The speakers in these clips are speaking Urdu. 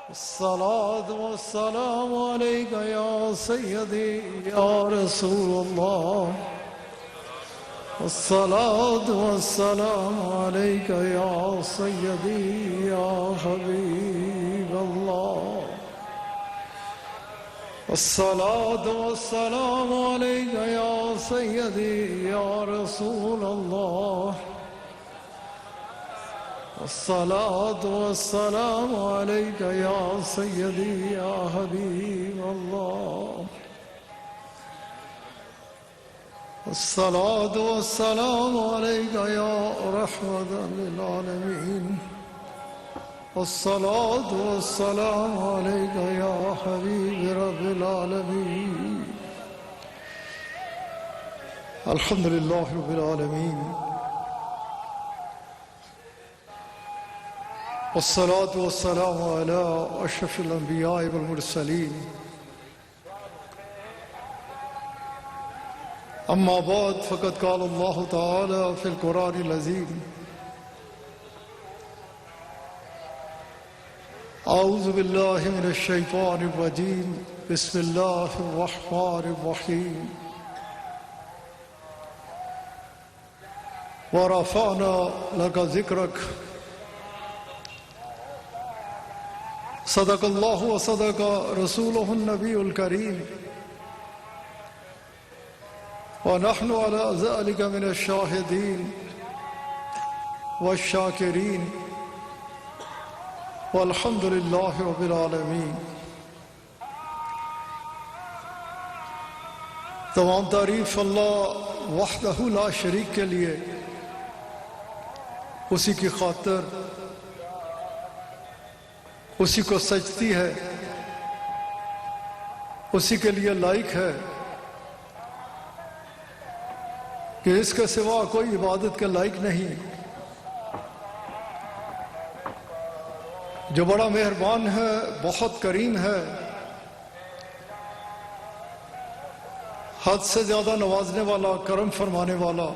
الصلاة والسلام عليك يا سيدي يا رسول الله. الصلاة والسلام عليك يا سيدي يا حبيب الله. الصلاة والسلام عليك يا سيدي يا رسول الله. الصلاة والسلام عليك يا سيدي يا حبيب الله. الصلاة والسلام عليك يا رحمة للعالمين. الصلاة والسلام عليك يا حبيب رب العالمين. الحمد لله رب العالمين، والصلاة والسلام على أشرف الأنبياء والمرسلين. أما بعد، فقد قال الله تعالى في القرآن العظيم: أعوذ بالله من الشيطان الرجيم، بسم الله الرحمن الرحيم. ورفعنا لك ذكرك. صدق اللہ و صدق رسولہ النبی الکریم، ونحن على ذلك من الشاہدین والشاکرین، والحمد للہ رب العالمین. تمام تعریف اللہ وحدہ لا شریک کے لیے، اسی کی خاطر، اسی کو سجتی ہے، اسی کے لیے لائق ہے کہ اس کے سوا کوئی عبادت کے لائق نہیں. جو بڑا مہربان ہے، بہت کریم ہے، حد سے زیادہ نوازنے والا، کرم فرمانے والا،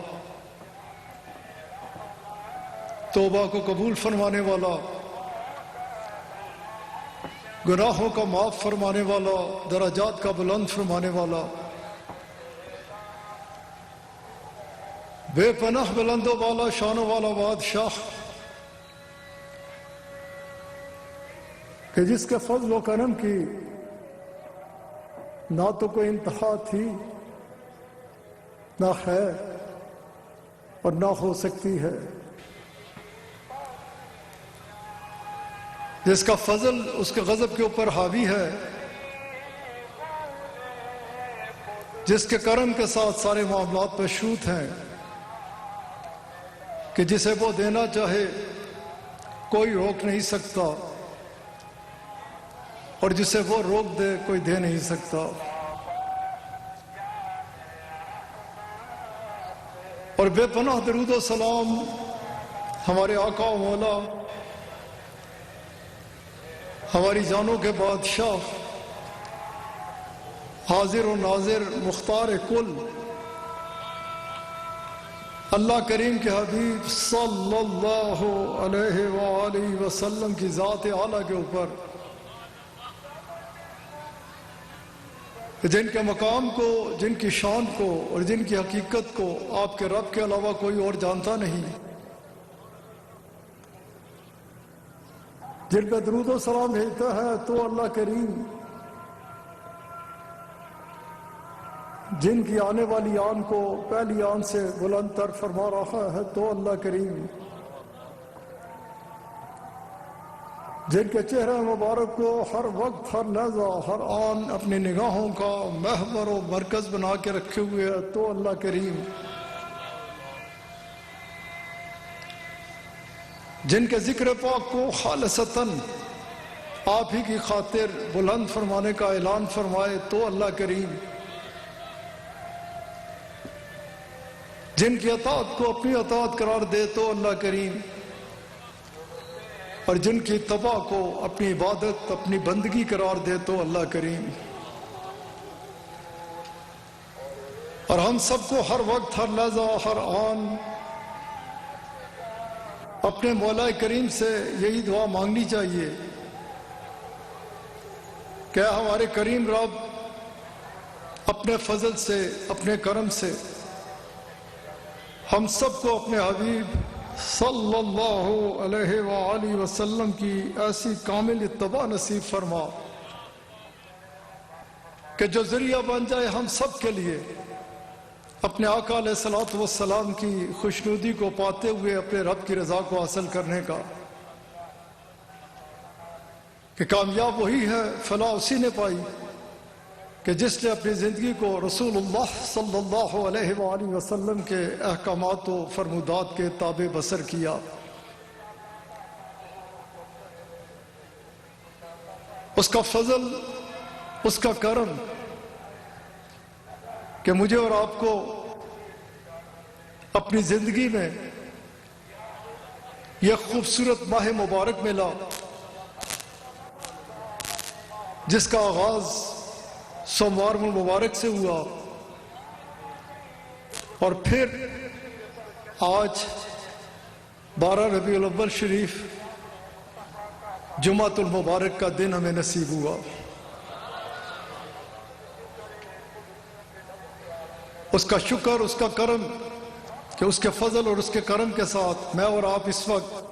توبہ کو قبول فرمانے والا، گناہوں کا معاف فرمانے والا، درجات کا بلند فرمانے والا، بے پناہ بلند و بالا شانوں والا بادشاہ، کہ جس کے فضل و کرم کی نہ تو کوئی انتہا تھی، نہ ہے اور نہ ہو سکتی ہے. جس کا فضل اس کے غضب کے اوپر حاوی ہے، جس کے کرم کے ساتھ سارے معاملات مشروط ہیں، کہ جسے وہ دینا چاہے کوئی روک نہیں سکتا، اور جسے وہ روک دے کوئی دے نہیں سکتا. اور بے پناہ درود و سلام ہمارے آقا و مولا، ہماری جانوں کے بادشاہ، حاضر و ناظر، مختار کل، اللہ کریم کے حبیب صلی اللہ علیہ وآلہ وسلم کی ذات اعلیٰ کے اوپر، جن کے مقام کو، جن کی شان کو اور جن کی حقیقت کو آپ کے رب کے علاوہ کوئی اور جانتا نہیں، جن پہ درود و سلام بھیجتا ہے تو اللہ کریم، جن کی آنے والی آن کو پہلی آن سے بلند تر فرما رہا ہے تو اللہ کریم، جن کے چہرہ مبارک کو ہر وقت، ہر لحظہ، ہر آن اپنی نگاہوں کا محور و مرکز بنا کے رکھے ہوئے ہے تو اللہ کریم، جن کے ذکر پاک کو خالصتاً آپ ہی کی خاطر بلند فرمانے کا اعلان فرمائے تو اللہ کریم، جن کی اطاعت کو اپنی اطاعت قرار دے تو اللہ کریم، اور جن کی اتباع کو اپنی عبادت، اپنی بندگی قرار دے تو اللہ کریم. اور ہم سب کو ہر وقت، ہر لحظہ، ہر آن اپنے مولا کریم سے یہی دعا مانگنی چاہیے کہ ہمارے کریم رب اپنے فضل سے، اپنے کرم سے ہم سب کو اپنے حبیب صلی اللہ علیہ وآلہ وسلم کی ایسی کامل اتباع نصیب فرما کہ جو ذریعہ بن جائے ہم سب کے لیے اپنے آقا علیہ الصلوۃ والسلام کی خوشنودی کو پاتے ہوئے اپنے رب کی رضا کو حاصل کرنے کا، کہ کامیاب وہی ہے، فلاح اسی نے پائی کہ جس نے اپنی زندگی کو رسول اللہ صلی اللہ علیہ وآلہ وسلم کے احکامات و فرمودات کے تابع بسر کیا۔ اس کا فضل، اس کا کرم کہ مجھے اور آپ کو اپنی زندگی میں یہ خوبصورت ماہ مبارک ملا جس کا آغاز سوموار مبارک سے ہوا اور پھر آج 12 ربیع الاول شریف جمعۃ المبارک کا دن ہمیں نصیب ہوا۔ اس کا شکر، اس کا کرم کہ اس کے فضل اور اس کے کرم کے ساتھ میں اور آپ اس وقت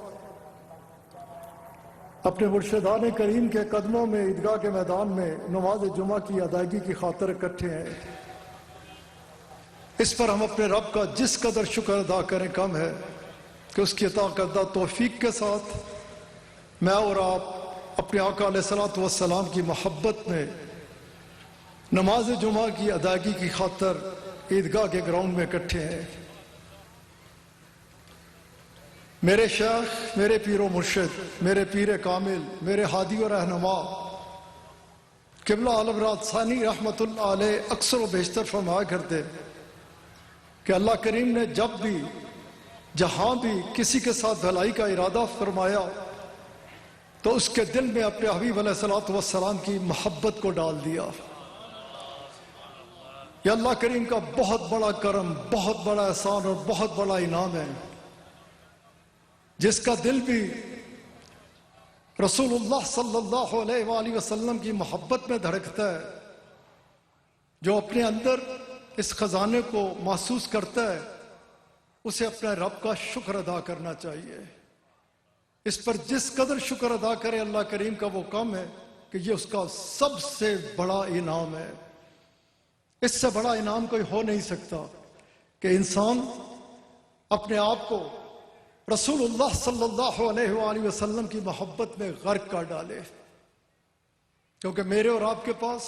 اپنے مرشدان کریم کے قدموں میں عیدگاہ کے میدان میں نماز جمعہ کی ادائیگی کی خاطر اکٹھے ہیں۔ اس پر ہم اپنے رب کا جس قدر شکر ادا کریں کم ہے کہ اس کی عطا کردہ توفیق کے ساتھ میں اور آپ اپنے آقا علیہ الصلوۃ والسلام کی محبت میں نماز جمعہ کی ادائیگی کی خاطر عیدگاہ کے گراؤنڈ میں اکٹھے ہیں۔ میرے شیخ، میرے پیر و مرشد، میرے پیر کامل، میرے ہادی و رہنما قبلہ عالم رات ثانی رحمت اللہ علیہ اکثر و بیشتر فرمایا کرتے کہ اللہ کریم نے جب بھی جہاں بھی کسی کے ساتھ بھلائی کا ارادہ فرمایا تو اس کے دل میں اپنے حبیب علیہ الصلوۃ والسلام کی محبت کو ڈال دیا۔ یہ اللہ کریم کا بہت بڑا کرم، بہت بڑا احسان اور بہت بڑا انعام ہے، جس کا دل بھی رسول اللہ صلی اللہ علیہ وآلہ وسلم کی محبت میں دھڑکتا ہے، جو اپنے اندر اس خزانے کو محسوس کرتا ہے، اسے اپنے رب کا شکر ادا کرنا چاہیے۔ اس پر جس قدر شکر ادا کرے اللہ کریم کا وہ کم ہے کہ یہ اس کا سب سے بڑا انعام ہے۔ اس سے بڑا انعام کوئی ہو نہیں سکتا کہ انسان اپنے آپ کو رسول اللہ صلی اللہ علیہ وآلہ وسلم کی محبت میں غرق کر ڈالے، کیونکہ میرے اور آپ کے پاس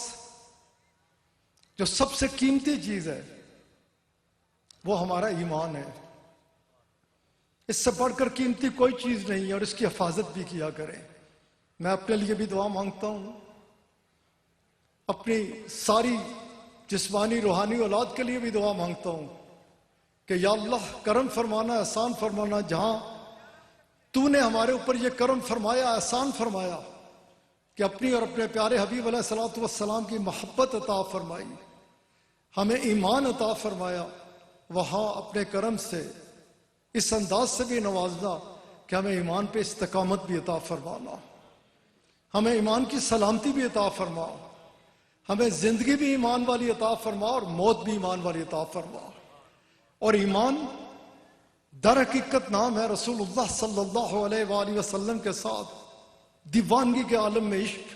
جو سب سے قیمتی چیز ہے وہ ہمارا ایمان ہے۔ اس سے بڑھ کر قیمتی کوئی چیز نہیں ہے، اور اس کی حفاظت بھی کیا کریں۔ میں اپنے لیے بھی دعا مانگتا ہوں، اپنی ساری جسمانی روحانی اولاد کے لیے بھی دعا مانگتا ہوں کہ یا اللہ کرم فرمانا، احسان فرمانا، جہاں تو نے ہمارے اوپر یہ کرم فرمایا، احسان فرمایا کہ اپنی اور اپنے پیارے حبیب علیہ الصلوۃ والسلام کی محبت عطا فرمائی، ہمیں ایمان عطا فرمایا، وہاں اپنے کرم سے اس انداز سے بھی نوازنا کہ ہمیں ایمان پہ استقامت بھی عطا فرمانا، ہمیں ایمان کی سلامتی بھی عطا فرما، ہمیں زندگی بھی ایمان والی عطا فرما اور موت بھی ایمان والی عطا فرما۔ اور ایمان در حقیقت نام ہے رسول اللہ صلی اللہ علیہ وآلہ وسلم کے ساتھ دیوانگی کے عالم میں عشق،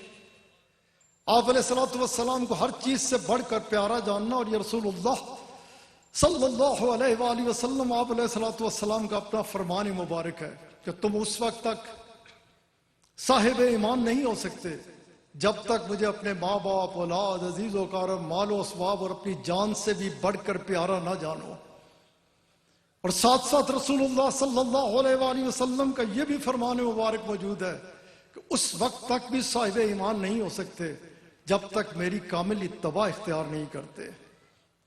آپ علیہ الصلوۃ والسلام کو ہر چیز سے بڑھ کر پیارا جاننا، اور یہ رسول اللہ صلی اللہ علیہ وآلہ وسلم آپ علیہ الصلوۃ والسلام کا اپنا فرمان مبارک ہے کہ تم اس وقت تک صاحب ایمان نہیں ہو سکتے جب تک مجھے اپنے ماں باپ، اولاد، عزیز و اقارب، مال و اسباب اور اپنی جان سے بھی بڑھ کر پیارا نہ جانو۔ اور ساتھ ساتھ رسول اللہ صلی اللہ علیہ وآلہ وسلم کا یہ بھی فرمان مبارک موجود ہے کہ اس وقت تک بھی صاحب ایمان نہیں ہو سکتے جب تک میری کامل اتباع اختیار نہیں کرتے،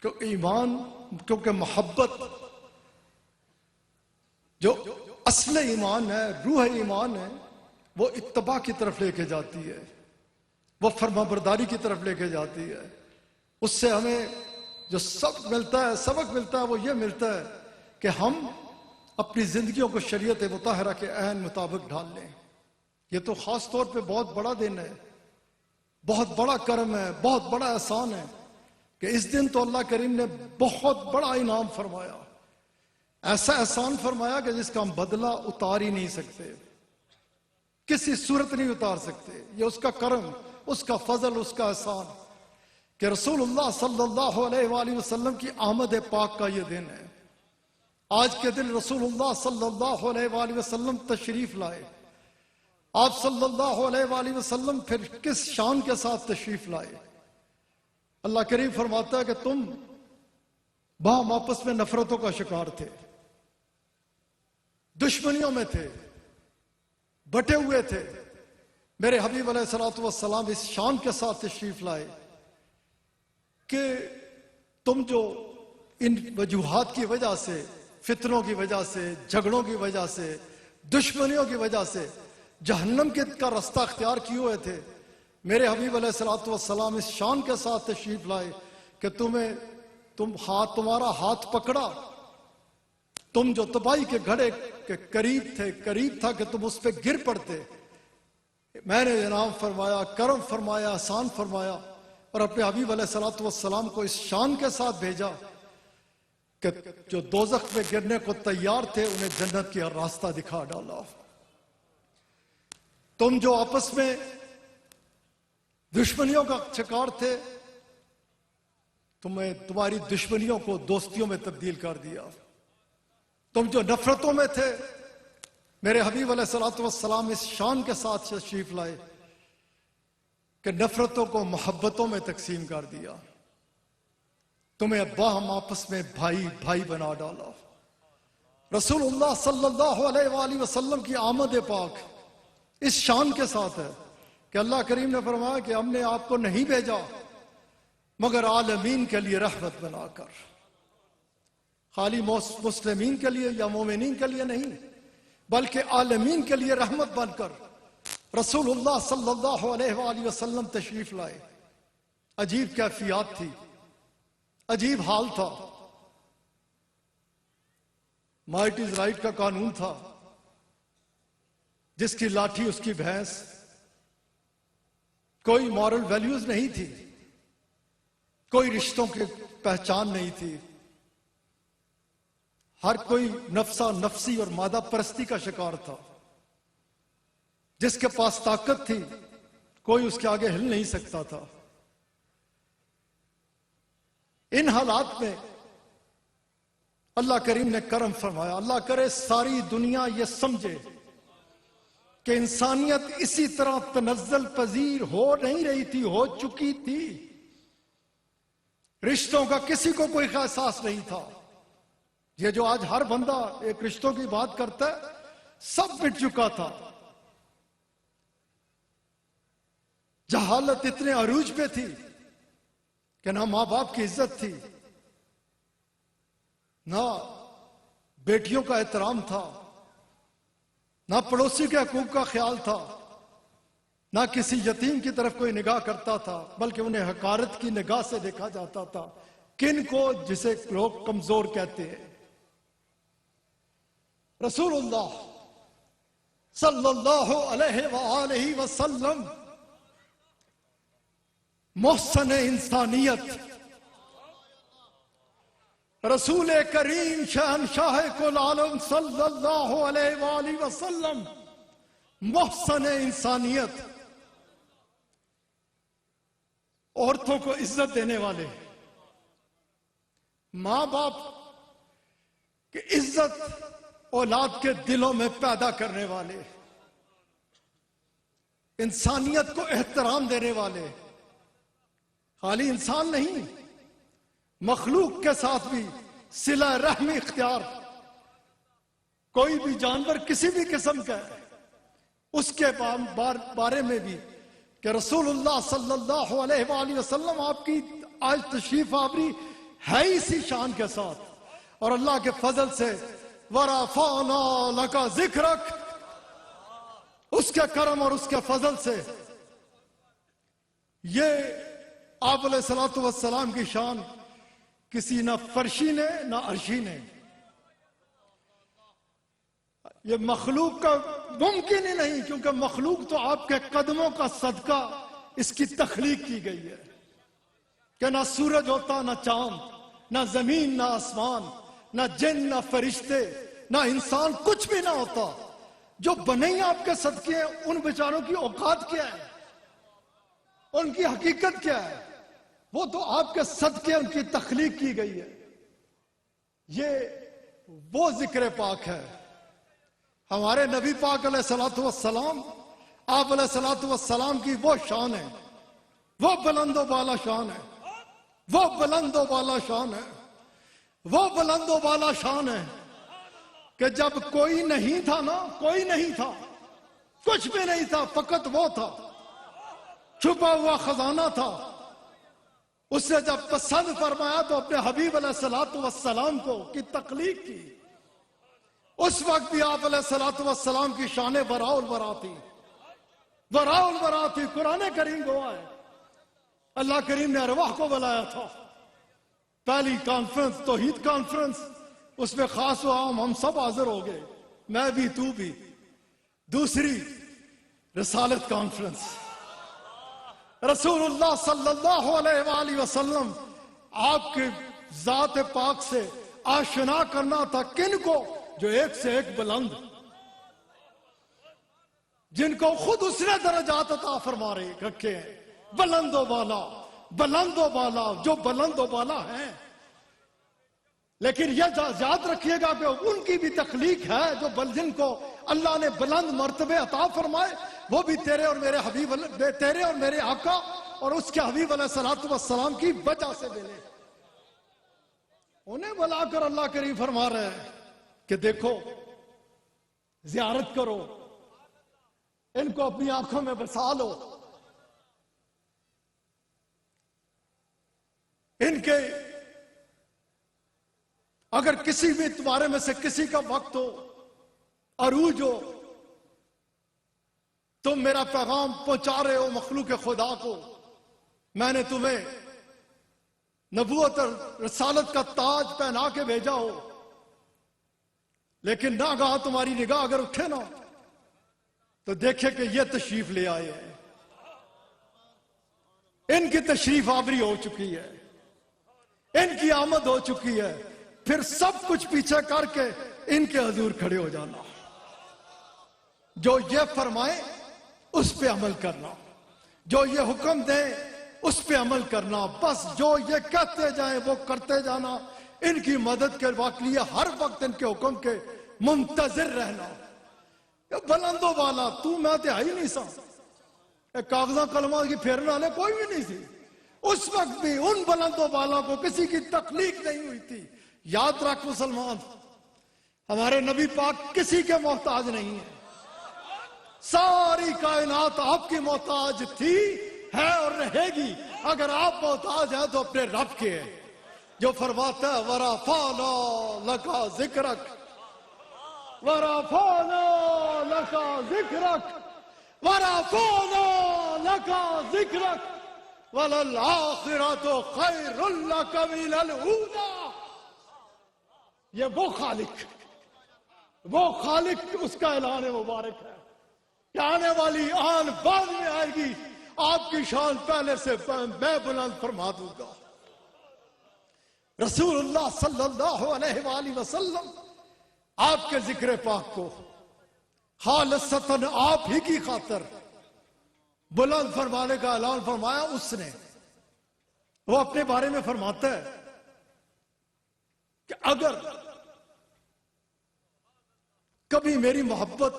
کیونکہ محبت جو اصل ایمان ہے، روح ایمان ہے، وہ اتباع کی طرف لے کے جاتی ہے، وہ فرما برداری کی طرف لے کے جاتی ہے۔ اس سے ہمیں جو سبق ملتا ہے وہ یہ ملتا ہے کہ ہم اپنی زندگیوں کو شریعت مطہرہ کے عین مطابق ڈھال لیں۔ یہ تو خاص طور پہ بہت بڑا دن ہے بہت بڑا کرم ہے، بہت بڑا احسان ہے کہ اس دن تو اللہ کریم نے بہت بڑا انعام فرمایا، ایسا احسان فرمایا کہ جس کا ہم بدلہ اتار ہی نہیں سکتے، کسی صورت نہیں اتار سکتے۔ یہ اس کا کرم، اس کا فضل، اس کا احسان کہ رسول اللہ صلی اللہ علیہ وآلہ وسلم کی آمد پاک کا یہ دن ہے۔ آج کے دن رسول اللہ صلی اللہ علیہ وآلہ وسلم تشریف لائے۔ آپ صلی اللہ علیہ وآلہ وسلم پھر کس شان کے ساتھ تشریف لائے؟ اللہ کریم فرماتا ہے کہ تم باہم آپس میں نفرتوں کا شکار تھے، دشمنیوں میں تھے، بٹے ہوئے تھے۔ میرے حبیب علیہ الصلوۃ والسلام اس شان کے ساتھ تشریف لائے کہ تم جو ان وجوہات کی وجہ سے، فتنوں کی وجہ سے، جھگڑوں کی وجہ سے، دشمنیوں کی وجہ سے جہنم کا رستہ اختیار کیے ہوئے تھے، میرے حبیب علیہ الصلوۃ والسلام اس شان کے ساتھ تشریف لائے کہ تمہارا ہاتھ پکڑا، تم جو تباہی کے گھڑے کے قریب تھا کہ تم اس پہ گر پڑتے، میں نے انعام فرمایا، کرم فرمایا، احسان فرمایا اور اپنے حبیب علیہ الصلوۃ والسلام کو اس شان کے ساتھ بھیجا کہ جو دوزخ میں گرنے کو تیار تھے انہیں جنت کی راستہ دکھا ڈالا۔ تم جو آپس میں دشمنیوں کا شکار تھے، تمہاری دشمنیوں کو دوستیوں میں تبدیل کر دیا۔ تم جو نفرتوں میں تھے، میرے حبیب علیہ الصلوۃ والسلام اس شان کے ساتھ تشریف لائے کہ نفرتوں کو محبتوں میں تقسیم کر دیا، تمہیں باہم آپس میں بھائی بنا ڈالا۔ رسول اللہ صلی اللہ علیہ وآلہ وسلم کی آمد پاک اس شان کے ساتھ ہے کہ اللہ کریم نے فرمایا کہ ہم نے آپ کو نہیں بھیجا مگر عالمین کے لیے رحمت بنا کر، خالی مسلمین کے لیے یا مومنین کے لیے نہیں بلکہ عالمین کے لیے رحمت بن کر رسول اللہ صلی اللہ علیہ وآلہ وسلم تشریف لائے۔ عجیب کیفیات تھی، عجیب حال تھا، مائٹ از رائٹ کا قانون تھا، جس کی لاٹھی اس کی بھینس، کوئی مورل ویلیوز نہیں تھی، کوئی رشتوں کی پہچان نہیں تھی، ہر کوئی نفسی اور مادہ پرستی کا شکار تھا۔ جس کے پاس طاقت تھی کوئی اس کے آگے ہل نہیں سکتا تھا۔ ان حالات میں اللہ کریم نے کرم فرمایا۔ اللہ کرے ساری دنیا یہ سمجھے کہ انسانیت اسی طرح تنزل پذیر ہو نہیں رہی تھی، ہو چکی تھی، رشتوں کا کسی کو کوئی احساس نہیں تھا۔ یہ جو آج ہر بندہ ایک رشتوں کی بات کرتا ہے، سب مٹ چکا تھا۔ جہالت اتنے عروج پہ تھی کہ نہ ماں باپ کی عزت تھی، نہ بیٹیوں کا احترام تھا، نہ پڑوسی کے حقوق کا خیال تھا، نہ کسی یتیم کی طرف کوئی نگاہ کرتا تھا، بلکہ انہیں حقارت کی نگاہ سے دیکھا جاتا تھا۔ کن کو؟ جسے لوگ کمزور کہتے ہیں۔ رسول اللہ صلی اللہ علیہ وآلہ وسلم محسن انسانیت، رسول کریم شہنشاہ کل عالم صلی اللہ علیہ وآلہ وسلم محسن انسانیت، عورتوں کو عزت دینے والے، ماں باپ کی عزت اولاد کے دلوں میں پیدا کرنے والے، انسانیت کو احترام دینے والے، خالی انسان نہیں مخلوق کے ساتھ بھی صلہ رحمی اختیار، کوئی بھی جانور کسی بھی قسم کا ہے اس کے بارے میں بھی کہ رسول اللہ صلی اللہ علیہ وآلہ وسلم آپ کی آج تشریف آوری ہے اسی شان کے ساتھ، اور اللہ کے فضل سے وَرَفَعْنَا لَكَ ذِكْرَكَ، اس کے کرم اور اس کے فضل سے یہ آپ علیہ الصلوۃ والسلام کی شان کسی نہ فرشی نے نہ عرشی نے، یہ مخلوق کا ممکن ہی نہیں، کیونکہ مخلوق تو آپ کے قدموں کا صدقہ اس کی تخلیق کی گئی ہے کہ نہ سورج ہوتا، نہ چاند، نہ زمین، نہ آسمان، نہ جن، نہ فرشتے، نہ انسان، کچھ بھی نہ ہوتا۔ جو بنے ہی آپ کے صدقے ہیں، ان بیچاروں کی اوقات کیا ہے، ان کی حقیقت کیا ہے؟ وہ تو آپ کے صدقے ان کی تخلیق کی گئی ہے۔ یہ وہ ذکر پاک ہے۔ ہمارے نبی پاک علیہ الصلوۃ والسلام، آپ علیہ الصلوۃ والسلام کی وہ شان ہے، وہ بلند و بالا شان ہے، وہ بلند و بالا شان ہے، وہ بلند و بالا شان ہے کہ جب کوئی نہیں تھا نا، کوئی نہیں تھا، کچھ بھی نہیں تھا، فقط وہ تھا، چھپا ہوا خزانہ تھا، اس سے جب پسند فرمایا تو اپنے حبیب علیہ الصلوۃ والسلام کو کی تخلیق کی۔ اس وقت بھی آپ علیہ الصلوۃ والسلام کی شان وراء الورا تھی، وراء الورا تھی۔ قرآن کریم گواہ ہے، اللہ کریم نے ارواح کو بلایا تھا، پہلی کانفرنس توحید کانفرنس، اس میں خاص و عام ہم سب حاضر ہو گئے، میں بھی، تو بھی۔ دوسری رسالت کانفرنس، رسول اللہ صلی اللہ علیہ وآلہ وسلم آپ کے ذات پاک سے آشنا کرنا تھا۔ کن کو؟ جو ایک سے ایک بلند، جن کو خود اس نے درجات عطا فرما رکھے ہیں، بلند و بالا، بلند و بالا، جو بلند و بالا ہیں۔ لیکن یہ یاد رکھیے گا کہ ان کی بھی تخلیق ہے، جو جن کو اللہ نے بلند مرتبے عطا فرمائے، وہ بھی تیرے اور میرے حبیب، تیرے اور میرے آقا اور اس کے حبیب علیہ الصلوۃ والسلام کی وجہ سے ملے۔ انہیں بلا کر اللہ کریم فرما رہے ہیں کہ دیکھو، زیارت کرو، ان کو اپنی آنکھوں میں بسا لو، ان کے اگر کسی بھی تمہارے میں سے کسی کا وقت ہو، عروج ہو، تم میرا پیغام پہنچا رہے ہو مخلوق خدا کو، میں نے تمہیں نبوت اور رسالت کا تاج پہنا کے بھیجا ہو، لیکن ناگہاں تمہاری نگاہ اگر اٹھے نا تو دیکھے کہ یہ تشریف لے آئے ہیں، ان کی تشریف آوری ہو چکی ہے، ان کی آمد ہو چکی ہے، پھر سب کچھ پیچھے کر کے ان کے حضور کھڑے ہو جانا، جو یہ فرمائے اس پہ عمل کرنا، جو یہ حکم دے اس پہ عمل کرنا، بس جو یہ کہتے جائیں وہ کرتے جانا، ان کی مدد کے لیے ہر وقت ان کے حکم کے منتظر رہنا۔ بلند و بالا، تو میں تے ہی نہیں سا، کاغذاں قلموں کی پھیرنے والے کوئی بھی نہیں تھی اس وقت بھی، ان بلند و بالا کو کسی کی تخلیق نہیں ہوئی تھی۔ یاد رکھ مسلمان، ہمارے نبی پاک کسی کے محتاج نہیں ہیں، ساری کائنات آپ کی محتاج تھی، ہے اور رہے گی۔ اگر آپ محتاج ہیں تو اپنے رب کے ہیں، جو فرماتا ہے وَرَفَعْنَا لَكَ ذِكْرَكَ، وَرَفَعْنَا لَكَ ذِكْرَكَ، وَرَفَعْنَا لَكَ ذِكْرَكَ وَلَلْآخِرَةُ خَيْرٌ لَكَ مِنَ الْأُولَىٰ۔ یہ وہ خالق اس کا اعلان مبارک ہے کہ آنے والی آن بعد میں آئے گی، آپ کی شان پہلے سے میں بلند فرما دوں گا۔ رسول اللہ صلی اللہ علیہ وآلہ وسلم آپ کے ذکر پاک کو خالصتاً آپ ہی کی خاطر بلند فرمانے کا اعلان فرمایا اس نے۔ وہ اپنے بارے میں فرماتا ہے کہ اگر کبھی میری محبت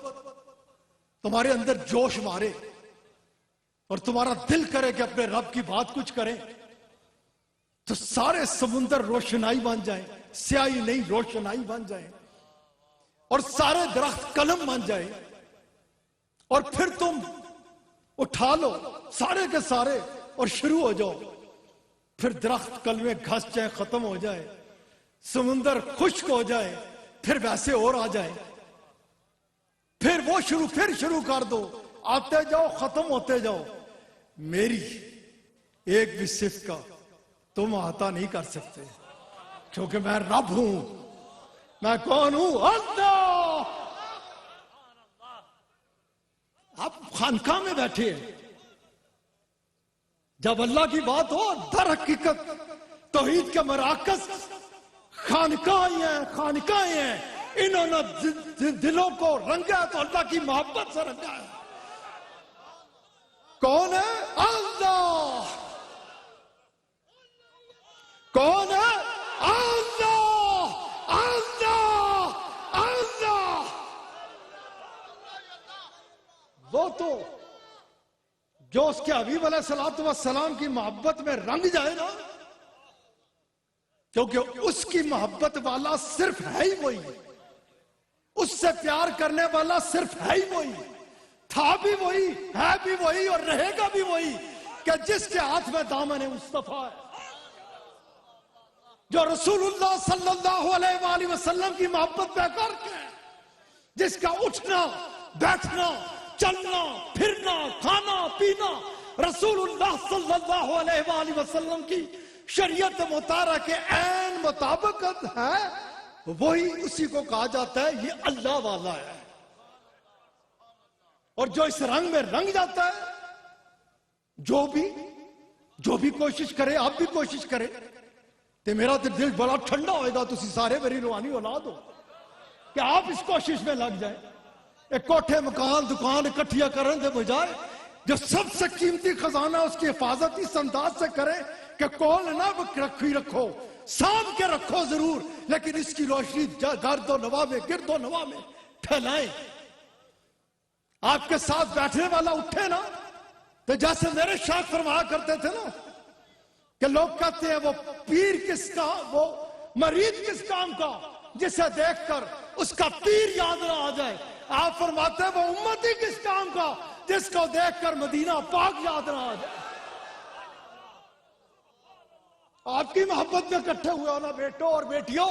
تمہارے اندر جوش مارے اور تمہارا دل کرے کہ اپنے رب کی بات کچھ کریں، تو سارے سمندر روشنائی بن جائیں، سیاہی نہیں روشنائی بن جائیں، اور سارے درخت قلم بن جائیں، اور پھر تم اٹھا لو سارے کے سارے اور شروع ہو جاؤ، پھر درخت کلمے گھس جائیں، ختم ہو جائے، سمندر خشک ہو جائے، پھر ویسے اور آ جائے، پھر وہ شروع کر دو، آتے جاؤ ختم ہوتے جاؤ، میری ایک بھی صفت کا تم احاطہ نہیں کر سکتے، کیونکہ میں رب ہوں۔ میں کون ہوں؟ اللہ۔ آپ خانقاہ میں بیٹھے ہیں، جب اللہ کی بات ہو در حقیقت توحید کے مراکز خانقاہیں ہیں، خانقاہیں ہیں، انہوں نے دلوں کو رنگا تو اللہ کی محبت سے رنگا ہے۔ کون ہے؟ اللہ۔ کون ہے؟ اللہ، اللہ، اللہ۔ وہ تو جو اس کے حبیب علیہ الصلوۃ والسلام کی محبت میں رنگ جائے نا، کیونکہ اس کی محبت والا صرف ہے ہی وہی، اس سے پیار کرنے والا صرف ہے ہی وہی، تھا بھی وہی، ہے بھی وہی اور رہے گا بھی وہی، کہ جس کے ہاتھ میں دامن مصطفیٰ ہے، جو رسول اللہ صلی اللہ علیہ وآلہ وسلم کی محبت پہ کر کے، جس کا اٹھنا بیٹھنا چلنا پھرنا کھانا پینا رسول اللہ صلی اللہ علیہ وآلہ وسلم کی شریعت مطالعہ کے عین مطابقت ہے، وہی اسی کو کہا جاتا ہے یہ اللہ والا ہے۔ اور جو اس رنگ میں رنگ جاتا ہے، جو بھی کوشش کرے، آپ بھی کوشش کرے، تو میرا دل بڑا ٹھنڈا ہوئے گا، تسی سارے میری روحانی اولاد ہو، کہ آپ اس کوشش میں لگ جائیں۔ ایک کوٹھے مکان دکان اکٹھیا کرنے کے بجائے جو سب سے قیمتی خزانہ اس کی حفاظت اس انداز سے کرے کہ کول نہ رکھو، سانپ کے رکھو ضرور، لیکن اس کی روشنی گرد و نواح میں پھیلائیں۔ آپ کے ساتھ بیٹھنے والا اٹھے نا، تو جیسے میرے شاہ فرمایا کرتے تھے نا کہ لوگ کہتے ہیں وہ پیر کس کا، وہ مرید کس کام کا، جسے دیکھ کر اس کا پیر یاد نہ آ جائے۔ آپ فرماتے ہیں وہ امتی کس کام کا، جس کو دیکھ کر مدینہ پاک یاد نہ آ جائے۔ آپ کی محبت میں اکٹھے ہوئے ہو نا بیٹوں اور بیٹیوں،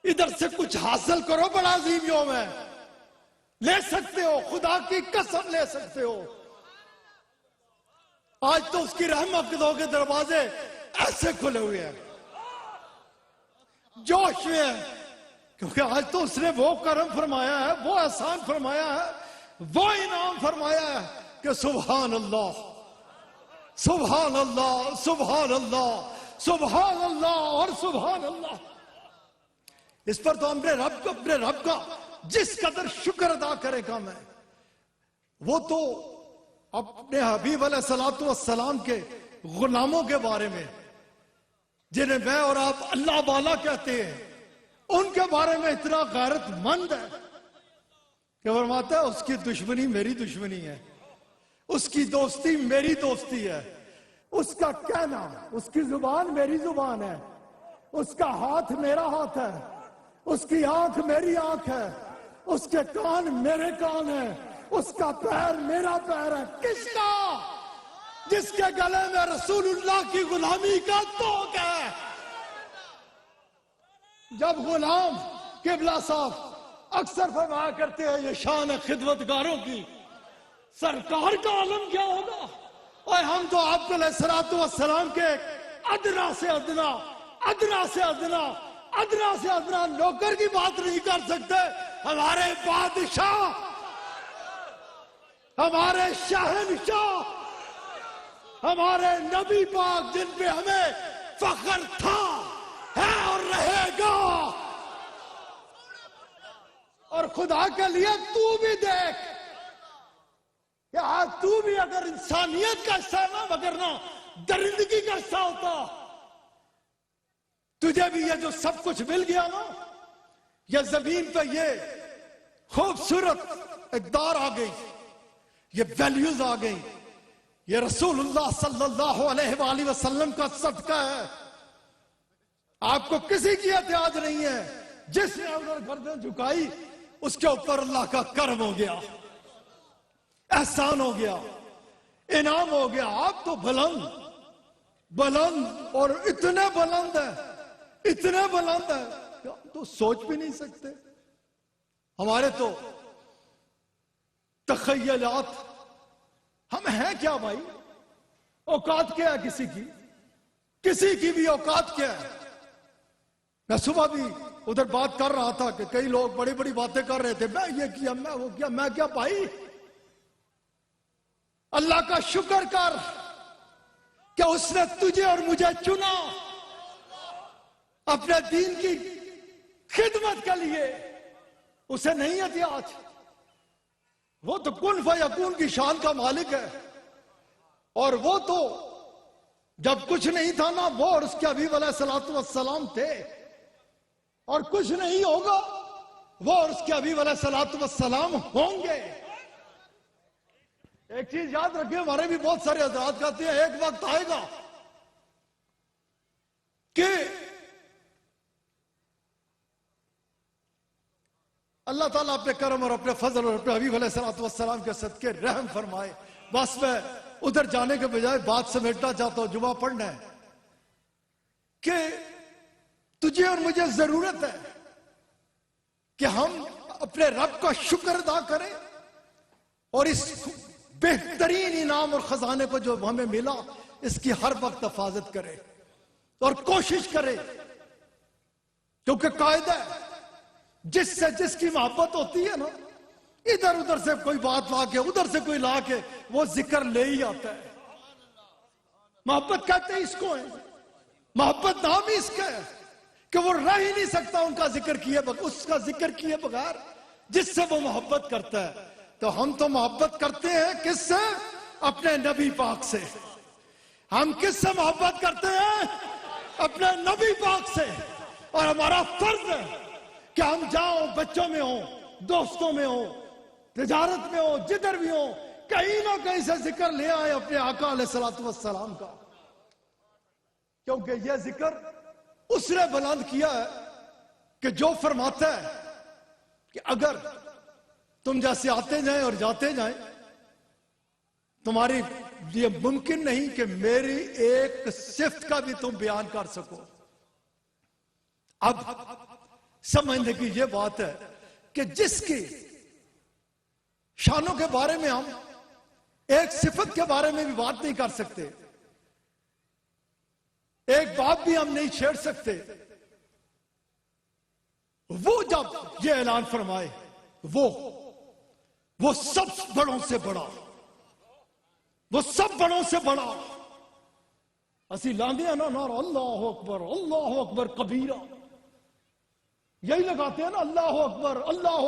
ادھر سے کچھ حاصل کرو، بڑا عظیم یوم ہے، لے سکتے ہو، خدا کی قسم لے سکتے ہو۔ آج تو اس کی رحمت کے دروازے ایسے کھلے ہوئے ہیں، جوش میں ہیں، کیونکہ آج تو اس نے وہ کرم فرمایا ہے، وہ احسان فرمایا ہے، وہ انعام فرمایا ہے کہ سبحان اللہ سبحان اللہ سبحان اللہ سبحان اللہ اور سبحان اللہ۔ اس پر تو اپنے رب کا جس قدر شکر ادا کرے گا میں، وہ تو اپنے حبیب علیہ الصلوۃ والسلام کے غلاموں کے بارے میں، جنہیں میں اور آپ اللہ والا کہتے ہیں، ان کے بارے میں اتنا غیرت مند ہے کہ فرماتا ہے اس کی دشمنی میری دشمنی ہے، اس کی دوستی میری دوستی ہے، اس کا کہنا، اس کی زبان میری زبان ہے، اس کا ہاتھ میرا ہاتھ ہے، اس کی آنکھ میری آنکھ ہے، اس کے کان میرے کان ہیں، اس کا پیر میرا پیر ہے۔ کس کا؟ جس کے گلے میں رسول اللہ کی غلامی کا توق ہے۔ جب غلام قبلہ صاحب اکثر فرمایا کرتے ہیں یہ شان ہے خدمتگاروں کی، سرکار کا عالم کیا ہوگا؟ اور ہم تو آپ علیہ الصلوۃ والسلام کے ادنا سے ادنا ادنا سے ادنا ادنا سے ادنا نوکر کی بات نہیں کر سکتے۔ ہمارے بادشاہ، ہمارے شہنشاہ، ہمارے نبی پاک جن پہ ہمیں فخر تھا، ہے اور رہے گا۔ اور خدا کے لیے تو بھی دیکھ کہ آج تو بھی اگر انسانیت کا حصہ نہ وگرنا درندگی کا حصہ ہوتا، تجھے بھی یہ جو سب کچھ مل گیا نا، یہ زمین پہ یہ خوبصورت اقدار آ گئی، یہ ویلیوز آ گئی، یہ رسول اللہ صلی اللہ علیہ وآلہ وسلم کا صدقہ ہے۔ آپ کو کسی کی احتیاج نہیں ہے، جس نے ادھر گردن جھکائی اس کے اوپر اللہ کا کرم ہو گیا، احسان ہو گیا، انعام ہو گیا۔ آپ تو بلند اور اتنے بلند ہیں، اتنے بلند ہیں کہ ہم تو سوچ بھی نہیں سکتے۔ ہمارے تو تخیلات، ہم ہیں کیا بھائی؟ اوقات کیا ہے کسی کی بھی اوقات کیا ہے؟ میں صبح بھی ادھر بات کر رہا تھا کہ کئی لوگ بڑی بڑی باتیں کر رہے تھے، میں یہ کیا، میں وہ کیا، میں کیا بھائی؟ اللہ کا شکر کر، کہ اس نے تجھے اور مجھے چنا اپنے دین کی خدمت کے لیے. اسے نہیں احتیاج. وہ تو کن فیکون کی شان کا مالک ہے. اور وہ تو جب کچھ نہیں تھا نا وہ اور اس کے حبیب علیہ الصلوۃ والسلام تھے. اور کچھ نہیں ہوگا وہ اور اس کے حبیب علیہ الصلوۃ والسلام ہوں گے. ایک چیز یاد رکھیں, ہمارے بھی بہت سارے حضرات کہتے ہیں ایک وقت آئے گا کہ اللہ تعالیٰ اپنے کرم اور اپنے فضل اور اپنے حبیب علیہ الصلوۃ والسلام کے صدقے رحم فرمائے. بس میں ادھر جانے کے بجائے بات سمیٹنا چاہتا ہوں, جمعہ پڑھنا ہے کہ تجھے اور مجھے ضرورت ہے کہ ہم اپنے رب کا شکر ادا کریں اور اس بہترین انعام اور خزانے کو جو ہمیں ملا اس کی ہر وقت حفاظت کرے اور کوشش کرے. کیونکہ قاعدہ ہے جس سے جس کی محبت ہوتی ہے نا, ادھر ادھر سے کوئی بات لا کے ادھر سے کوئی لا کے وہ ذکر لے ہی آتا ہے. محبت کہتے ہیں اس کو ہے, محبت نام ہی اس کا ہے کہ وہ رہ ہی نہیں سکتا ان کا ذکر کیے اس کا ذکر کیے بغیر جس سے وہ محبت کرتا ہے. تو ہم تو محبت کرتے ہیں کس سے؟ اپنے نبی پاک سے. ہم کس سے محبت کرتے ہیں؟ اپنے نبی پاک سے. اور ہمارا فرض ہے کہ ہم جاؤں, بچوں میں ہوں, دوستوں میں ہوں, تجارت میں ہوں, جدھر بھی ہوں, کہیں نہ کہیں سے ذکر لے آئے اپنے آقا علیہ الصلوۃ والسلام کا. کیونکہ یہ ذکر اس نے بلند کیا ہے کہ جو فرماتا ہے کہ اگر تم جیسے آتے جائیں اور جاتے جائیں تمہاری یہ ممکن نہیں کہ میری ایک صفت کا بھی تم بیان کر سکو. اب سمجھنے کی یہ بات ہے کہ جس کی شانوں کے بارے میں ہم ایک صفت کے بارے میں بھی بات نہیں کر سکتے, ایک بات بھی ہم نہیں چھیڑ سکتے, وہ جب یہ اعلان فرمائے وہ سب بڑوں سے بڑا, وہ سب بڑوں سے بڑا. اسی لاندے ہیں نا نعرہ اللہ اکبر کبیرہ, یہی لگاتے ہیں نا اللہ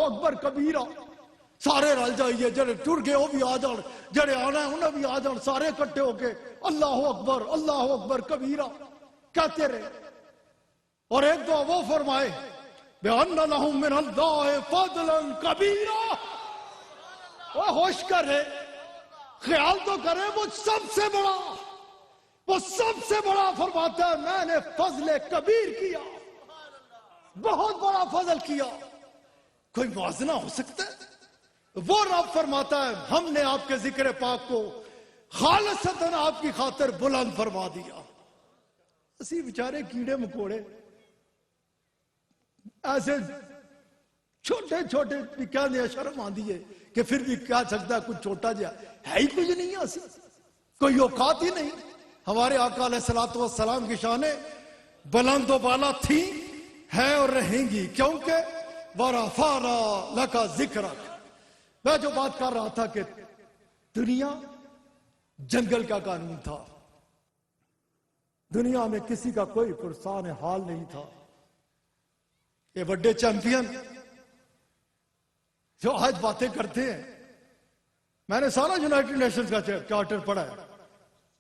اکبر کبیرہ. سارے رل جائیے, جڑے ٹر گئے وہ بھی آ جان, جڑے آنا ہے انہیں بھی آ جان, سارے اکٹھے ہو کے اللہ اکبر کبیرہ کہتے رہے. اور ایک دعا وہ فرمائے بِأَنَّ لَهُم مِّنَ اللَّهِ فَضْلًا كَبِيرًا. وہ ہوش کرے, خیال تو کرے, وہ سب سے بڑا, وہ سب سے بڑا فرماتا ہے میں نے فضل کبیر کیا, بہت بڑا فضل کیا. کوئی موازنہ ہو سکتا ہے؟ وہ رب فرماتا ہے ہم نے آپ کے ذکر پاک کو خالصتاً آپ کی خاطر بلند فرما دیا. اسی بیچارے کیڑے مکوڑے ایسے چھوٹے چھوٹے بھی کیا دیا, شرم آندی ہے کہ پھر بھی کیا سکتا ہے, کچھ چھوٹا جا ہے ہی کچھ نہیں ہے, اسی کوئی اوقات ہی نہیں. ہمارے آقا علیہ الصلوۃ والسلام کی شانیں بلند و بالا تھی, ہے اور رہیں گی, کیونکہ وَرَفَعْنَا لَكَ ذِكْرَكَ. میں جو بات کر رہا تھا کہ دنیا جنگل کا قانون تھا, دنیا میں کسی کا کوئی پرسان حال نہیں تھا. یہ بڑے چیمپئن جو آج باتیں کرتے ہیں, میں نے سارا یونائٹڈ نیشنز کا چارٹر پڑھا ہے,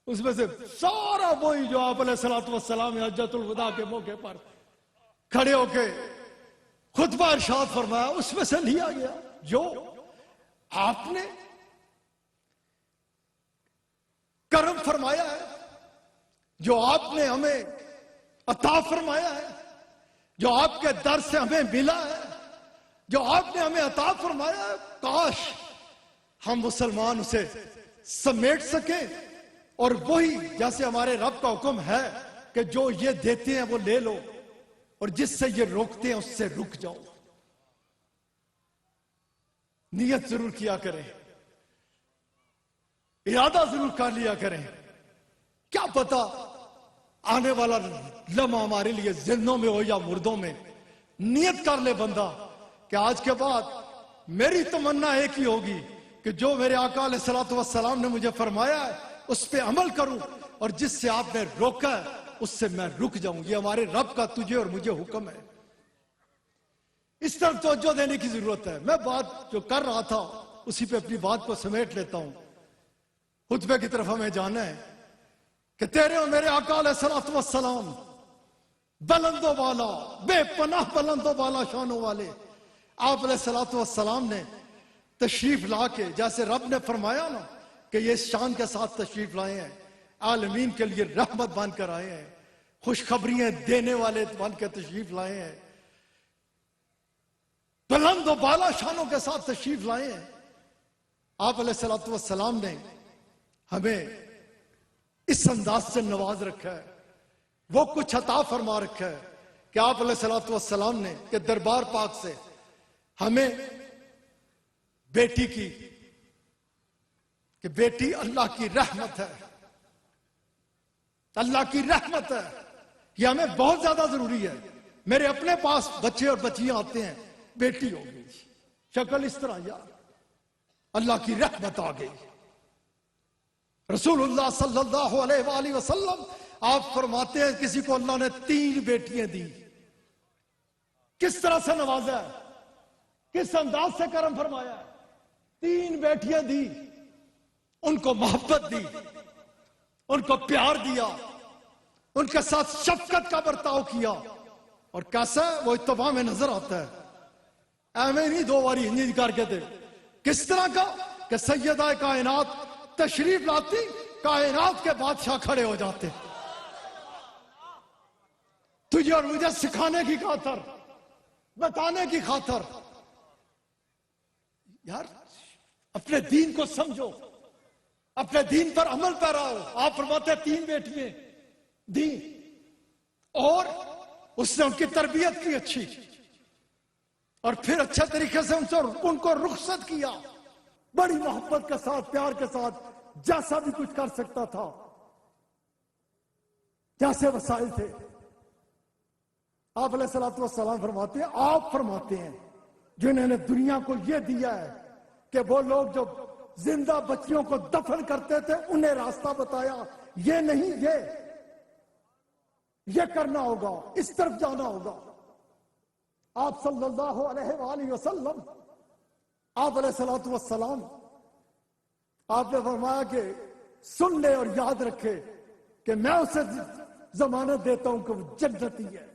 اس میں سے سارا وہی جو آپ علیہ الصلوۃ والسلام حجۃ الوداع کے موقع پر کھڑے ہو کے خطبہ ارشاد فرمایا, اس میں سے لیا گیا جو آپ نے کرم فرمایا ہے, جو آپ نے ہمیں عطا فرمایا ہے, جو آپ کے در سے ہمیں ملا ہے, جو آپ نے ہمیں عطا فرمایا ہے, کاش ہم مسلمان اسے سمیٹ سکیں اور وہی جیسے ہمارے رب کا حکم ہے کہ جو یہ دیتے ہیں وہ لے لو اور جس سے یہ روکتے ہیں اس سے رک جاؤ. نیت ضرور کیا کریں, ارادہ ضرور کر لیا کریں. کیا پتا آنے والا لمحہ ہمارے لیے زندوں میں ہو یا مردوں میں. نیت کر لے بندہ کہ آج کے بعد میری تمنا ایک ہی ہوگی کہ جو میرے آقا علیہ الصلوۃ والسلام نے مجھے فرمایا ہے اس پہ عمل کروں، اور جس سے آپ نے روکا ہے اس سے میں رک جاؤں. یہ ہمارے رب کا تجھے اور مجھے حکم ہے. اس طرف توجہ دینے کی ضرورت ہے. میں بات جو کر رہا تھا اسی پہ اپنی بات کو سمیٹ لیتا ہوں. خطبے کی طرف ہمیں جانا ہے کہ تیرے اور میرے آقا علیہ الصلوۃ والسلام بلند و بالا، بے پناہ بلند و بالا شانوں والے آپ علیہ الصلوۃ والسلام نے تشریف لا کے، جیسے رب نے فرمایا نا کہ یہ اس شان کے ساتھ تشریف لائے ہیں، عالمین کے لیے رحمت بن کر آئے ہیں، خوشخبریاں دینے والے بن کے تشریف لائے ہیں، بلند و بالا شانوں کے ساتھ تشریف لائے ہیں. آپ علیہ الصلوۃ والسلام نے ہمیں اس انداز سے نواز رکھا ہے، وہ کچھ عطا فرما رکھا ہے کہ آپ علیہ الصلوۃ والسلام نے کہ دربار پاک سے ہمیں بیٹی کی، کہ بیٹی اللہ کی رحمت ہے، اللہ کی رحمت ہے. یہ ہمیں بہت زیادہ ضروری ہے. میرے اپنے پاس بچے اور بچیاں آتے ہیں، بیٹی ہو گئی، شکل اس طرح، یار اللہ کی رحمت آ گئی. رسول اللہ صلی اللہ علیہ وآلہ وسلم آپ فرماتے ہیں کسی کو اللہ نے 3 بیٹیاں دی، کس طرح سے نوازا ہے، کس انداز سے کرم فرمایا ہے. 3 بیٹیاں دی، ان کو محبت دی، ان کو پیار دیا، ان کے ساتھ شفقت کا برتاؤ کیا. اور کیسا ہے وہ اتباع میں نظر آتا ہے. ایویں نہیں 2 باری ہنجی کر کے دے. کس طرح کا کہ سیدہ کائنات تشریف لاتی، کائنات کے بادشاہ کھڑے ہو جاتے، تجھے اور مجھے سکھانے کی خاطر، بتانے کی خاطر. یار اپنے دین کو سمجھو، اپنے دین پر عمل پیراؤ. آپ فرماتے 3 بیٹیاں دی اور اس نے ان کی تربیت کی اچھی، اور پھر اچھے طریقے سے ان کو رخصت کیا، بڑی محبت کے ساتھ، پیار کے ساتھ، جیسا بھی کچھ کر سکتا تھا، جیسے وسائل تھے. آپ علیہ الصلوۃ والسلام فرماتے ہیں، آپ فرماتے ہیں جنہوں نے دنیا کو یہ دیا ہے کہ وہ لوگ جو زندہ بچیوں کو دفن کرتے تھے انہیں راستہ بتایا، یہ نہیں، یہ کرنا ہوگا، اس طرف جانا ہوگا. آپ صلی اللہ علیہ وآلہ وسلم، آپ علیہ الصلوۃ والسلام، آپ نے فرمایا کہ سن لے اور یاد رکھے کہ میں اسے ضمانت دیتا ہوں کہ وہ جنتی ہے.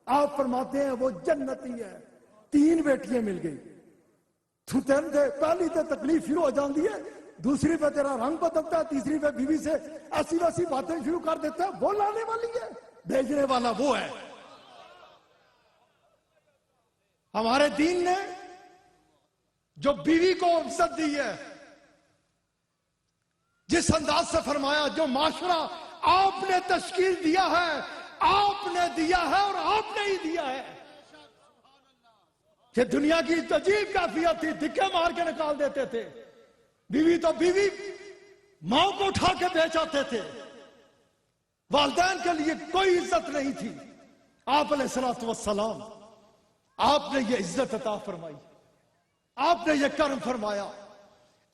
آپ فرماتے ہیں وہ جنتی ہے. 3 بیٹیاں مل گئی. پہلی تے تکلیف شروع ہو جاتی ہے، دوسری پہ تیرا رنگ بدلتا ہے، تیسری پہ بیوی سے ایسی ویسی باتیں شروع کر دیتا ہے. وہ لانے والی ہے، بھیجنے والا وہ ہے. ہمارے دین نے جو بیوی کو عزت دی ہے، جس انداز سے فرمایا، جو معاشرہ آپ نے تشکیل دیا ہے، آپ نے دیا ہے اور آپ نے ہی دیا ہے. کہ دنیا کی عجیب کیفیت تھی، دھکے مار کے نکال دیتے تھے. بیوی تو بیوی، ماں کو اٹھا کے بیچ آتے تھے. والدین کے لیے کوئی عزت نہیں تھی. آپ علیہ الصلوۃ والسلام، آپ نے یہ عزت عطا فرمائی، آپ نے یہ کرم فرمایا،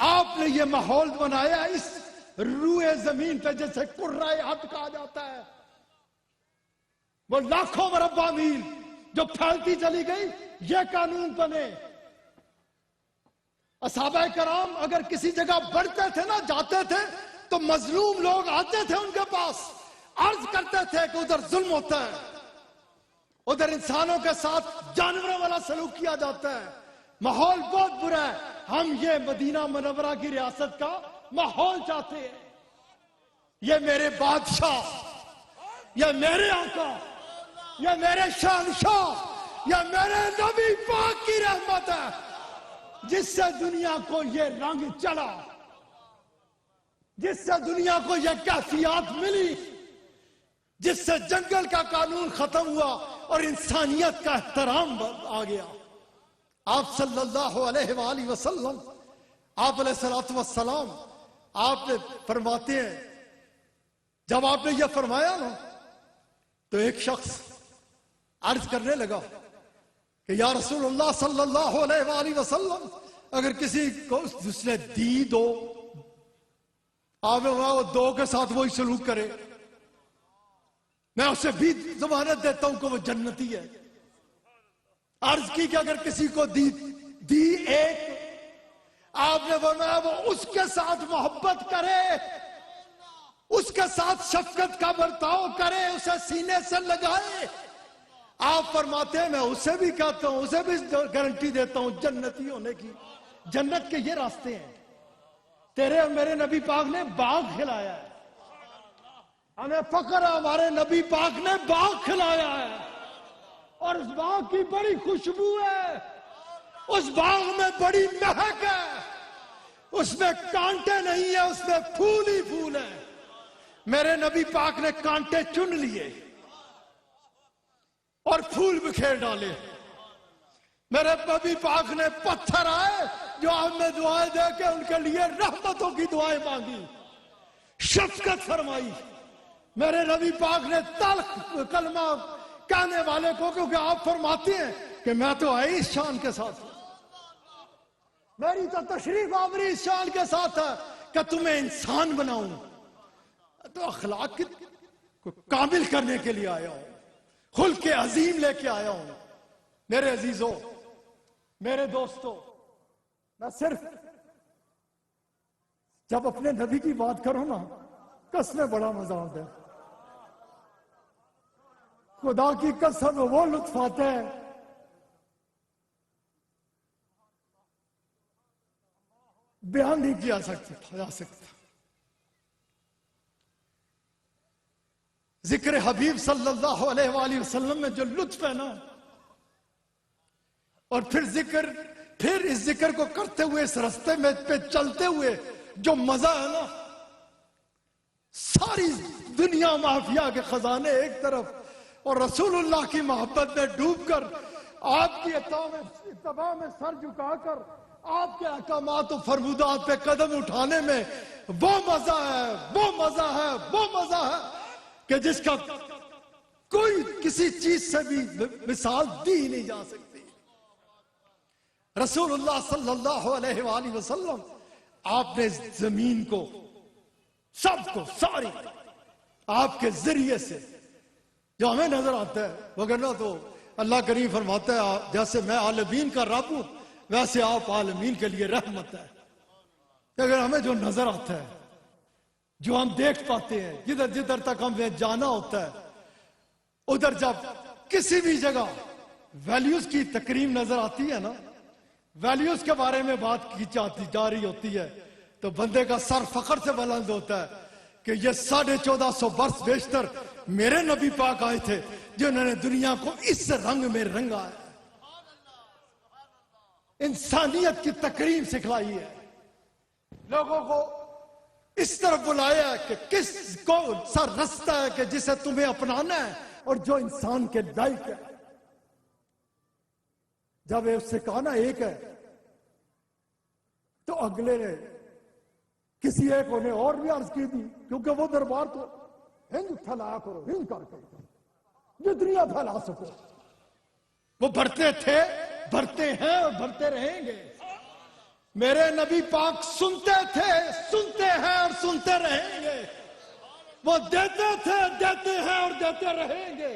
آپ نے یہ ماحول بنایا اس روئے زمین پہ جیسے قرۂ حد کہا جاتا ہے، وہ لاکھوں مربع میل جو پھیلتی چلی گئی. یہ قانون بنے. اصحابہ کرام اگر کسی جگہ بڑھتے تھے نا، جاتے تھے، تو مظلوم لوگ آتے تھے ان کے پاس، عرض کرتے تھے کہ ادھر ظلم ہوتا ہے، ادھر انسانوں کے ساتھ جانوروں والا سلوک کیا جاتا ہے، ماحول بہت برا ہے. ہم یہ مدینہ منورہ کی ریاست کا ماحول چاہتے ہیں. یہ میرے بادشاہ، یہ میرے آقا، یہ میرے شہنشاہ، یہ میرے نبی پاک کی رحمت ہے، جس سے دنیا کو یہ رنگ چلا، جس سے دنیا کو یہ کیفیات ملی، جس سے جنگل کا قانون ختم ہوا اور انسانیت کا احترام آ گیا. آپ صلی اللہ علیہ وآلہ وسلم، آپ علیہ الصلوۃ والسلام، آپ نے فرماتے ہیں، جب آپ نے یہ فرمایا نا تو ایک شخص عرض کرنے لگا کہ یا رسول اللہ صلی اللہ علیہ وآلہ وسلم، اگر کسی کو اس نے دی دو آپ نے وہ دو کے ساتھ وہی سلوک کرے، میں اسے بھی ضمانت دیتا ہوں کہ وہ جنتی ہے۔ عرض کی کہ اگر کسی کو دی ایک، آپ نے فرمایا وہ اس کے ساتھ محبت کرے، اس کے ساتھ شفقت کا برتاؤ کرے، اسے سینے سے لگائے۔ آپ فرماتے ہیں میں اسے بھی کہتا ہوں، اسے بھی گارنٹی دیتا ہوں جنتی ہونے کی۔ جنت کے یہ راستے ہیں۔ تیرے اور میرے نبی پاک نے باغ کھلایا ہے، ہمیں فخر ہے ہمارے نبی پاک نے باغ کھلایا ہے، اور اس باغ کی بڑی خوشبو ہے، اس باغ میں بڑی مہک ہے، اس میں کانٹے نہیں ہیں، اس میں پھول ہی پھول ہیں۔ میرے نبی پاک نے کانٹے چن لیے اور پھول بکھیر ڈالے۔ میرے نبی پاک نے پتھر آئے جو آپ نے دعائیں دے کے ان کے لیے رحمتوں کی دعائیں مانگی، شفقت فرمائی۔ میرے نبی پاک نے تلخ کلمہ کہنے والے کو، کیونکہ آپ فرماتے ہیں کہ میں تو آئی اس شان کے ساتھ ہوں، میری تو تشریف آوری اس شان کے ساتھ ہے کہ تمہیں انسان بناؤں، تو اخلاق کو کامل کرنے کے لیے آیا ہوں، خلق عظیم لے کے آیا ہوں۔ میرے عزیزوں، میرے دوستوں، میں صرف جب اپنے نبی کی بات کروں نا، قسمیں بڑا مزہ آتا ہے، خدا کی قسم وہ لطف آتا ہے، بیان نہیں کیا جا سکتا۔ ذکر حبیب صلی اللہ علیہ وآلہ وسلم میں جو لطف ہے نا، اور پھر اس ذکر کو کرتے ہوئے اس رستے میں پہ چلتے ہوئے جو مزہ ہے نا، ساری دنیا مافیا کے خزانے ایک طرف اور رسول اللہ کی محبت میں ڈوب کر، آپ کی اتباع میں سر جھکا کر، آپ کے احکامات و فرمودات پہ قدم اٹھانے میں وہ مزہ ہے، وہ مزہ ہے، وہ مزہ ہے کہ جس کا کوئی کسی چیز سے بھی مثال دی نہیں جا سکتی۔ رسول اللہ صلی اللہ علیہ وآلہ وسلم، آپ نے زمین کو، سب کو، ساری آپ کے ذریعے سے جو ہمیں نظر آتا ہے، وگرنہ تو اللہ کریم فرماتا ہے جیسے میں عالمین کا رب ہوں ویسے آپ عالمین کے لیے رحمت ہے۔ اگر ہمیں جو نظر آتا ہے، جو ہم دیکھ پاتے ہیں، جدھر جدھر تک ہمیں جانا ہوتا ہے، ادھر جب کسی بھی جگہ ویلیوز کی تکریم نظر آتی ہے نا، ویلیوز کے بارے میں بات کی جا رہی ہوتی ہے، تو بندے کا سر فخر سے بلند ہوتا ہے کہ یہ 1450 برس بیشتر میرے نبی پاک آئے تھے جنہوں نے دنیا کو اس رنگ میں رنگا ہے، انسانیت کی تکریم سکھلائی ہے، لوگوں کو اس طرف بلایا ہے کہ کس کو سا رستہ ہے کہ جسے تمہیں اپنانا ہے اور جو انسان کے لائق ہے۔ جب اس سے کہا نا ایک ہے، تو اگلے نے کسی ایک نے اور بھی عرض کی تھی، کیونکہ وہ دربار تو ہند پھیلایا کرو، ہند کر کے جتنی پھیلا سکو، وہ بڑھتے تھے، بڑھتے ہیں اور بڑھتے رہیں گے۔ میرے نبی پاک سنتے تھے، سنتے ہیں اور سنتے رہیں گے، وہ دیتے تھے، دیتے ہیں اور دیتے رہیں گے۔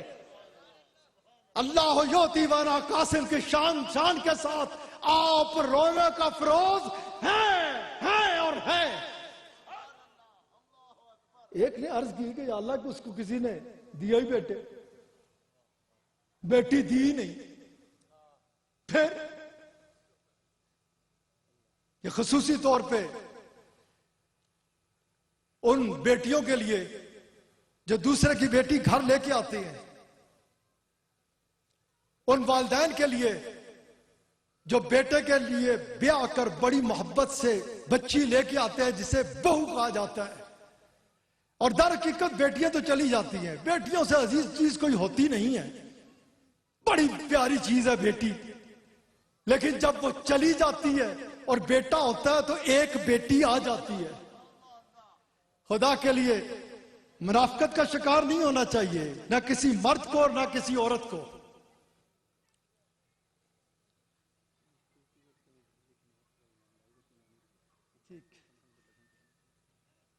اللہ یوتی وانا قاسم کی شان کے ساتھ آپ رونے کا فروز ہے اور ہے۔ ایک نے عرض کی کہ یا اللہ کہ اس کو کسی نے دیا ہی بیٹی دی نہیں، پھر یہ خصوصی طور پہ ان بیٹیوں کے لیے جو دوسرے کی بیٹی گھر لے کے آتی ہیں، ان والدین کے لیے جو بیٹے کے لیے بیاہ کر بڑی محبت سے بچی لے کے آتے ہیں جسے بہو کہا جاتا ہے، اور در حقیقت بیٹیاں تو چلی جاتی ہیں، بیٹیوں سے عزیز چیز کوئی ہوتی نہیں ہے، بڑی پیاری چیز ہے بیٹی، لیکن جب وہ چلی جاتی ہے اور بیٹا ہوتا ہے تو ایک بیٹی آ جاتی ہے۔ خدا کے لیے منافقت کا شکار نہیں ہونا چاہیے، نہ کسی مرد کو اور نہ کسی عورت کو۔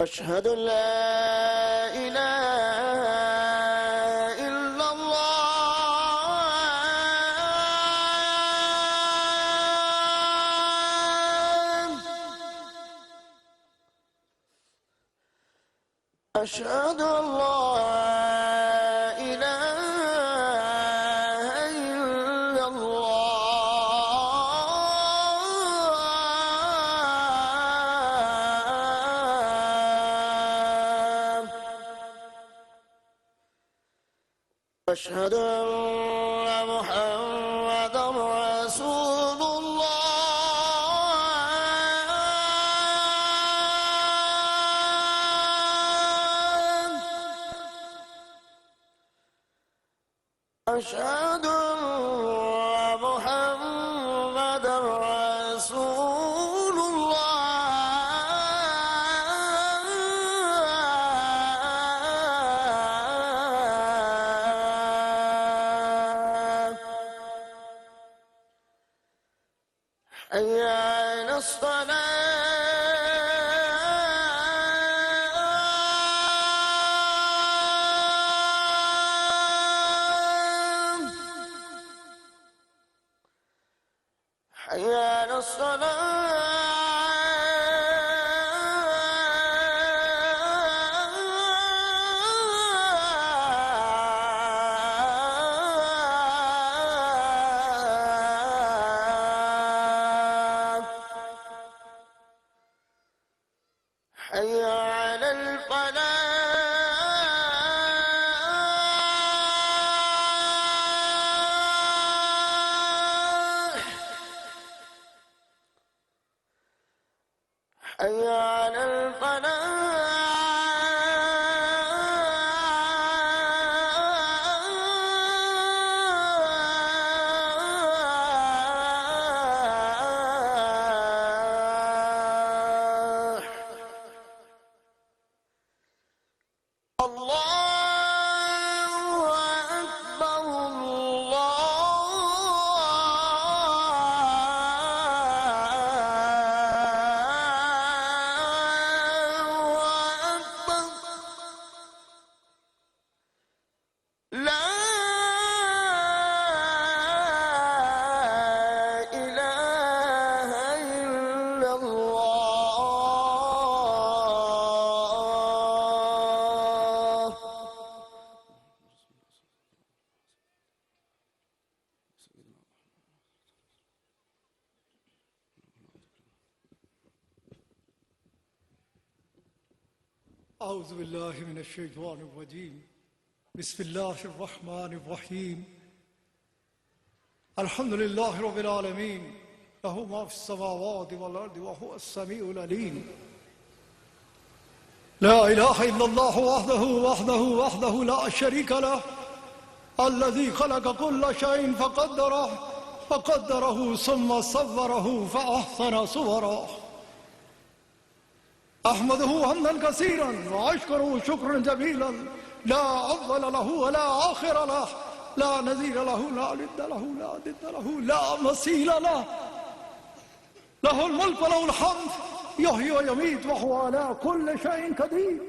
أشهد أن لا إله إلا الله، أشهد أن لا إله إلا الله، أشهد أن محمدا رسول الله، أشهد أن محمدا رسول الله، حي على الصلاة، حي على الصلاة، حي على الفلاح، حي على الفلاح. الله أكبر، الله أعوذ بالله من الشيطان الرجيم بسم الله الرحمن الرحيم الحمد لله رب العالمين له ما في السماوات والأرض وهو السميع العليم لا إله إلا الله وحده لا شريك له الذي خلق كل شيء فقدره ثم صوره فأحسن صوره أحمده حمدا كثيرا وأشكره شكرا جميلا لا أول له ولا آخر له لا نظير له لا ند له لا مثيل له له الملك وله الحمد يحيي ويميت وهو على كل شيء قدير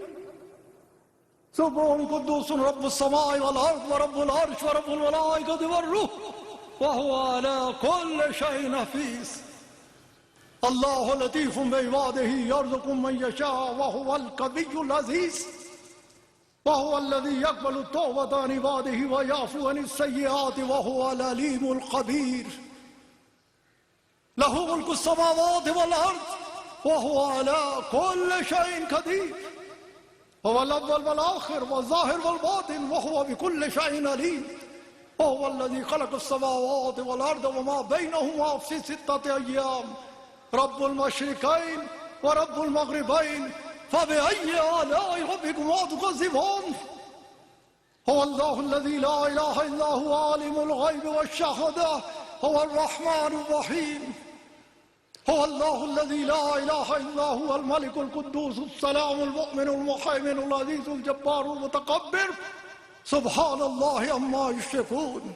سبحان قدوس رب السماء والأرض ورب العرش ورب الملائكة والروح وهو على كل شيء حفيظ الله لطيف بعباده يرزق من يشاء وهو القوي العزيز وهو الذي يقبل التوبة عن عباده ويعفو عن السيئات وهو العليم الخبير له ملك السماوات والأرض وهو على كل شيء قدير هو الأول والآخر والظاهر والباطن وهو بكل شيء عليم وهو الذي خلق السماوات والأرض وما بينهما في 6 أيام رب المشرقين ورب المغربين فبأي آلاء ربكما تكذبان هو الله الذي لا إله إلا هو عالم الغيب والشهادة هو الرحمن الرحيم هو الله الذي لا إله إلا هو الملك القدوس السلام المؤمن المهيمن العزيز الجبار المتكبر سبحان الله عما يشركون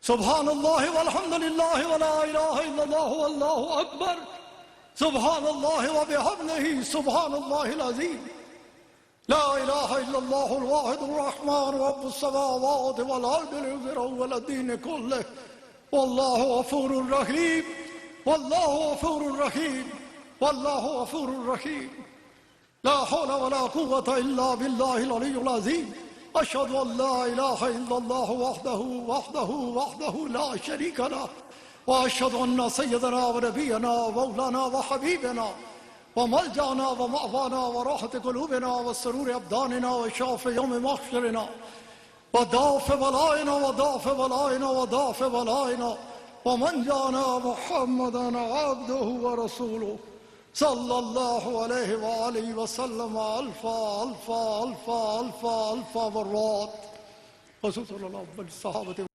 سبحان الله والحمد لله ولا إله إلا الله والله أكبر سبحان الله وبحمده سبحان الله العظيم لا إله إلا الله الواحد الرحمن رب السماوات والأرض ليظهره على الدين كله والله غفور رحيم والله غفور رحيم والله غفور رحيم لا حول ولا قوة إلا بالله العلي العظيم أشهد أن لا إله إلا الله وحده لا شريك له وأشهد أن سيدنا ونبينا ومولانا وحبيبنا وملجأنا ومأوانا وراحة قلوبنا وسرور أبداننا وشافي يوم محشرنا ودافع بلائنا ومن جانا محمدا عبده ورسوله صلى الله عليه وآله وسلم ألف مرات خصوصا الله بالصحابة